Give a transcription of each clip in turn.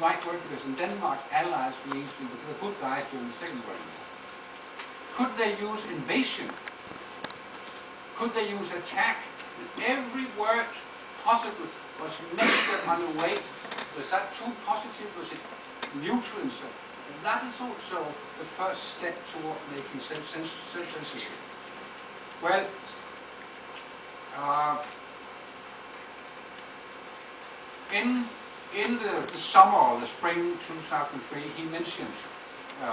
right word because in Denmark, allies means we were the good guys during the Second World War. Could they use invasion? Could they use attack? Every word possible was measured on a weight. Was that too positive? Was it neutral and so? And that is also the first step toward making self-censorship. Well, in the summer or the spring 2003, he mentioned,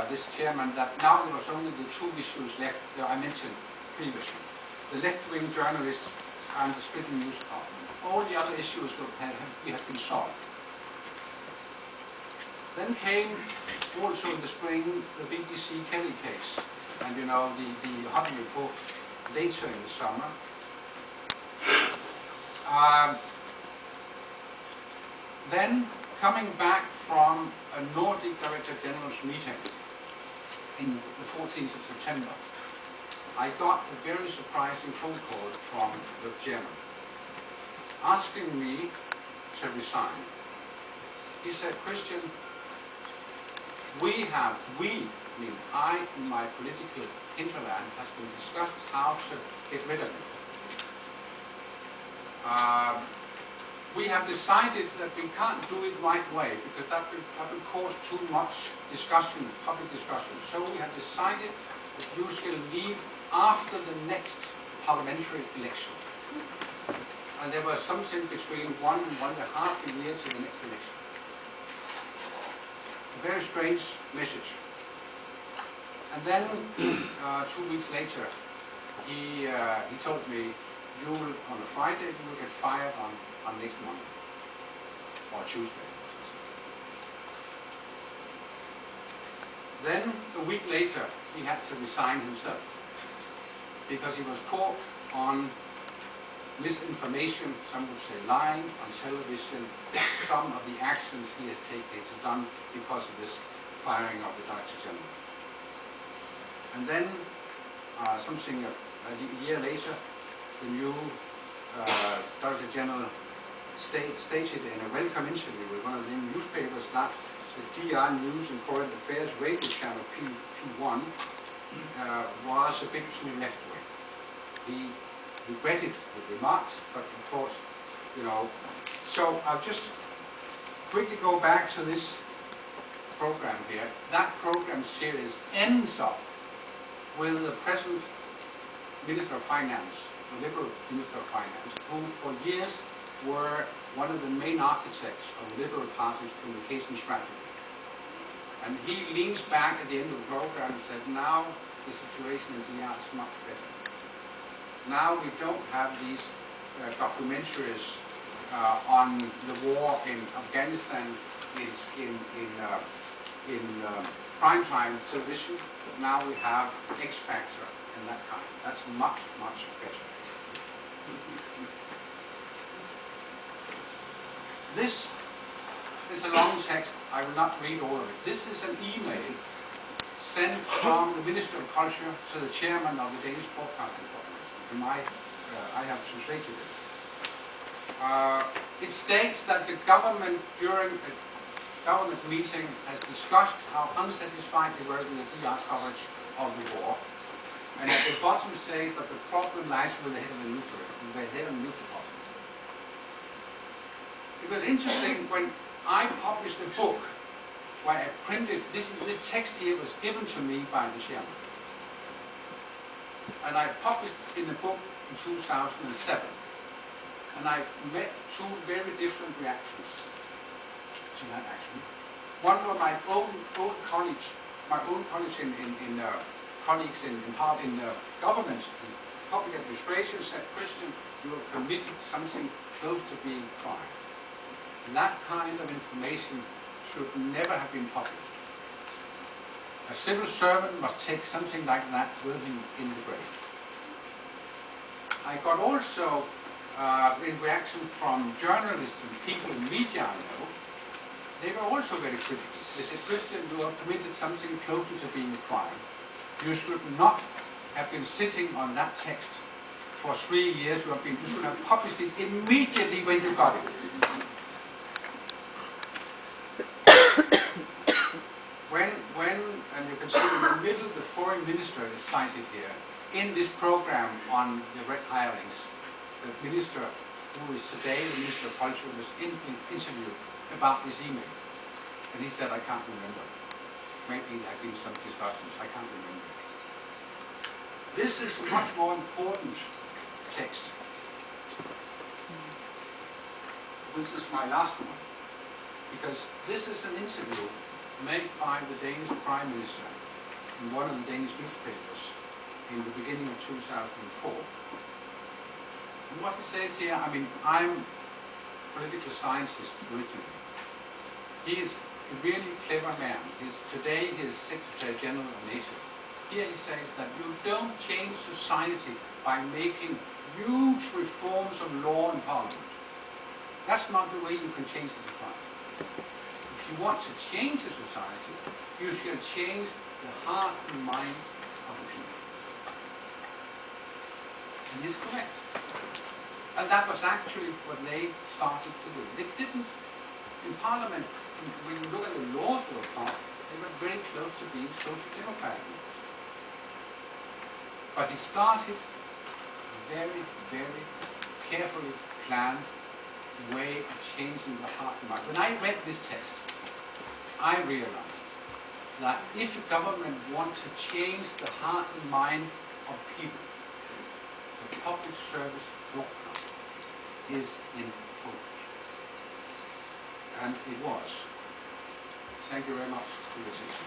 this chairman, that now there was only the two issues left that I mentioned previously. The left-wing journalists and the splitting news department. All the other issues have been solved. Then came also in the spring the BBC Kelly case, and you know the Hutton report later in the summer. Then coming back from a Nordic Director General's meeting in the 14th of September, I got a very surprising phone call from the German asking me to resign. He said, Christian, meaning I in my political hinterland, has been discussed how to get rid of you. We have decided that we can't do it right way because that will cause too much discussion, public discussion. So we have decided that you shall leave after the next parliamentary election. And there was something between 1 and 1.5 years to the next election. A very strange message. And then 2 weeks later, he told me, you will, on a Friday, you will get fired on next Monday or Tuesday. Then a week later, he had to resign himself because he was caught on misinformation, some would say lying on television, some of the actions he has done because of this firing of the Director General. And then something a year later, the new Director General stated in a welcome interview with one of the newspapers that the DR News and Current Affairs radio channel P1 was a bit too left-wing. He regretted the remarks, but of course, you know. So I'll just quickly go back to this program here. That program series ends up with the present Minister of Finance, the Liberal Minister of Finance, who for years were one of the main architects of the Liberal Party's communication strategy. And he leans back at the end of the program and said, now the situation in DR is much better. Now we don't have these documentaries on the war in Afghanistan in primetime television. Now we have X Factor and that kind. That's much, much better. This is a long text. I will not read all of it. This is an email sent from the Minister of Culture to the chairman of the Danish Broadcast Company. I have translated it. It states that the government during a government meeting has discussed how unsatisfied they were with the DR coverage of the war, and at the bottom says that the problem lies with the head of the news department. It was interesting when I published a book where I printed this text here was given to me by the chairman. And I published in the book in 2007. And I met two very different reactions to that action. One were my own colleagues in government, in public administration said, Christian, you have committed something close to being crime. And that kind of information should never have been published. A civil servant must take something like that with him in the grave. I got also, in reaction from journalists and people in media I know, they were also very critical. They said, Christian, you have committed something closer to being a crime. You should not have been sitting on that text for 3 years. You should have published it immediately when you got it. foreign minister is cited here in this program on the red hirelings. The minister, who is today the Minister of Culture, was interviewed about this email. And he said, I can't remember. Maybe there have been some discussions, I can't remember. This is a much more important text. This is my last one. Because this is an interview made by the Danish Prime Minister in one of the Danish newspapers in the beginning of 2004. And what he says here, I mean, I'm a political scientist originally. He is a really clever man. Today he is Secretary General of NATO. Here he says that you don't change society by making huge reforms of law and parliament. That's not the way you can change the society. If you want to change the society, you should change the heart and mind of the people. And he's correct. And that was actually what they started to do. They didn't, in Parliament, when you look at the laws that were passed, they were very close to being social democratic laws. But he started a very, very carefully planned way of changing the heart and mind. When I read this text, I realized that if a government wants to change the heart and mind of people, the public service broadcast is in focus. And it was. Thank you very much for your attention.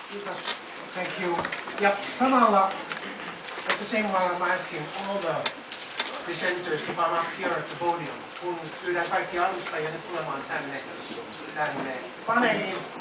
Kiitos. Thank you. Ja samalla, at the same while I'm asking all the presenters to come up here at the podium, kun pyydän kaikki alustajia tulemaan tänne paneeliin.